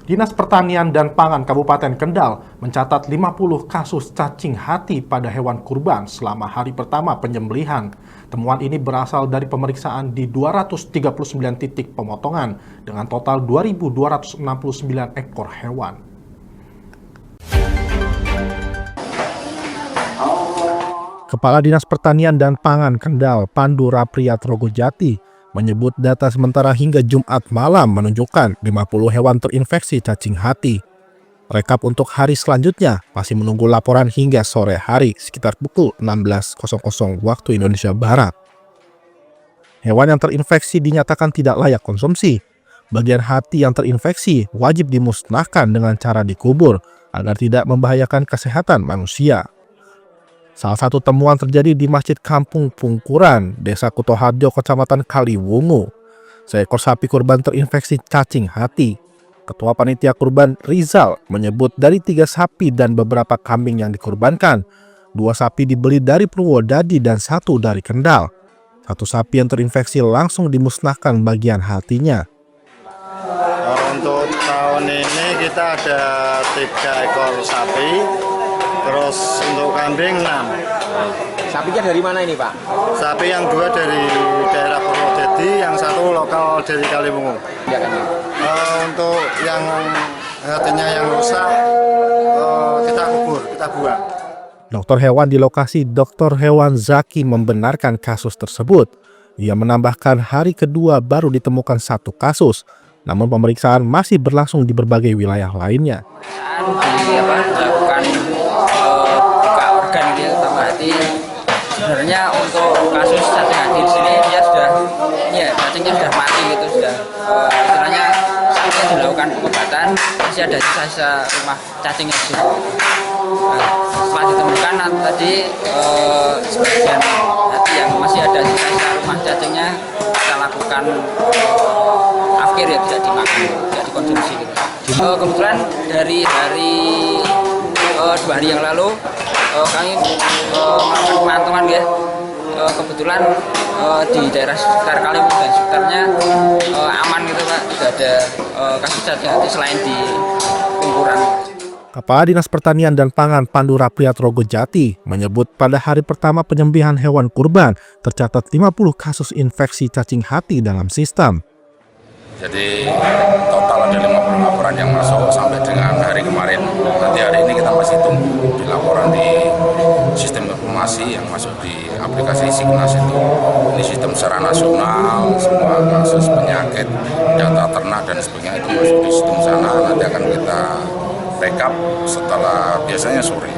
Dinas Pertanian dan Pangan Kabupaten Kendal mencatat 50 kasus cacing hati pada hewan kurban selama hari pertama penyembelihan. Temuan ini berasal dari pemeriksaan di 239 titik pemotongan dengan total 2.269 ekor hewan. Kepala Dinas Pertanian dan Pangan Kendal, Pandu Rapriat Rogojati, menyebut data sementara hingga Jumat malam menunjukkan 50 hewan terinfeksi cacing hati. Rekap untuk hari selanjutnya masih menunggu laporan hingga sore hari sekitar pukul 16.00 waktu Indonesia Barat. Hewan yang terinfeksi dinyatakan tidak layak konsumsi. Bagian hati yang terinfeksi wajib dimusnahkan dengan cara dikubur agar tidak membahayakan kesehatan manusia. Salah satu temuan terjadi di Masjid Kampung Pungkuran, Desa Kutoharjo, Kecamatan Kaliwungu. Seekor sapi kurban terinfeksi cacing hati. Ketua Panitia Kurban Rizal menyebut dari 3 sapi dan beberapa kambing yang dikurbankan, 2 sapi dibeli dari Purwodadi dan 1 dari Kendal. 1 sapi yang terinfeksi langsung dimusnahkan bagian hatinya. Untuk tahun ini kita ada 3 ekor sapi. Terus untuk kambing 6. Sapinya dari mana ini, Pak? Sapi yang 2 dari daerah Purwodadi, yang 1 lokal dari Kaliwungu. Ya, kan? Untuk yang hatinya yang rusak, kita kubur, kita buang. Dokter hewan di lokasi Dr. Hewan Zaki membenarkan kasus tersebut. Ia menambahkan hari kedua baru ditemukan 1 kasus, namun pemeriksaan masih berlangsung di berbagai wilayah lainnya. Sebenarnya untuk kasus cacing hati di sini dia sudah, cacingnya sudah mati gitu, sudah istilahnya saatnya dilakukan pengobatan, masih ada sisa rumah cacingnya di situ. Setelah ditemukan tadi sebagian hati yang masih ada sisa rumah cacingnya kita lakukan akhir ya, tidak dimakan, tidak dikonsumsi gitu. Kebetulan dari 2 hari yang lalu kami melakukan pemantauan ya, kebetulan di daerah sekitar Kaliwungu dan sekitarnya aman gitu Pak, tidak ada kasus cacing hati selain di Pungkuran. Kepala Dinas Pertanian dan Pangan Pandu Rapriat Rogojati menyebut pada hari pertama penyembelihan hewan kurban tercatat 50 kasus infeksi cacing hati dalam sistem. Jadi total ada 50 laporan yang masuk sampai dengan hari kemarin. Nanti hari ini kita masih tunggu di laporan di sistem informasi yang masuk di aplikasi Signas itu. Ini sistem secara nasional, semua kasus penyakit, data ternak dan sebagainya itu masuk di sistem sana. Nanti akan kita rekap setelah biasanya sore.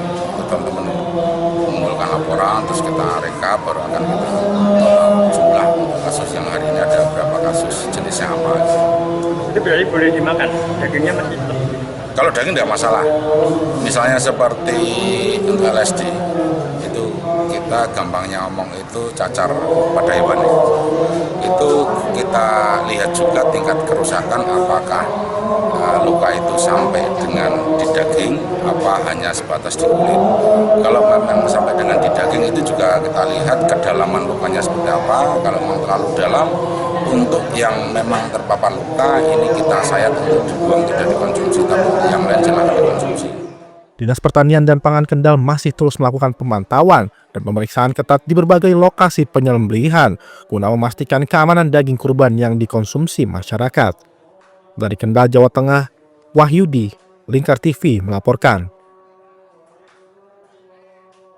Teman-teman mengumpulkan laporan, terus kita rekap, baru akan kita jumlah kasus yang hari ini ada berapa kasus, jenisnya apa. Itu berarti boleh dimakan, dagingnya masih tetap? Kalau daging tidak masalah. Misalnya seperti untuk LSD, itu kita gampangnya ngomong itu cacar pada hewan. Itu kita lihat juga tingkat kerusakan, apakah luka itu sampai dengan di daging, apa hanya sebatas di kulit. Kalau memang sampai dengan di daging itu juga kita lihat kedalaman lukanya seperti apa. Kalau memang terlalu dalam, untuk yang memang terpapar luka ini kita sayat untuk dibuang, tidak dikonsumsi, tapi yang lain silahkan dikonsumsi. Dinas Pertanian dan Pangan Kendal masih terus melakukan pemantauan dan pemeriksaan ketat di berbagai lokasi penyembelihan guna memastikan keamanan daging kurban yang dikonsumsi masyarakat. Dari Kendal, Jawa Tengah, Wahyudi, Lingkar TV melaporkan.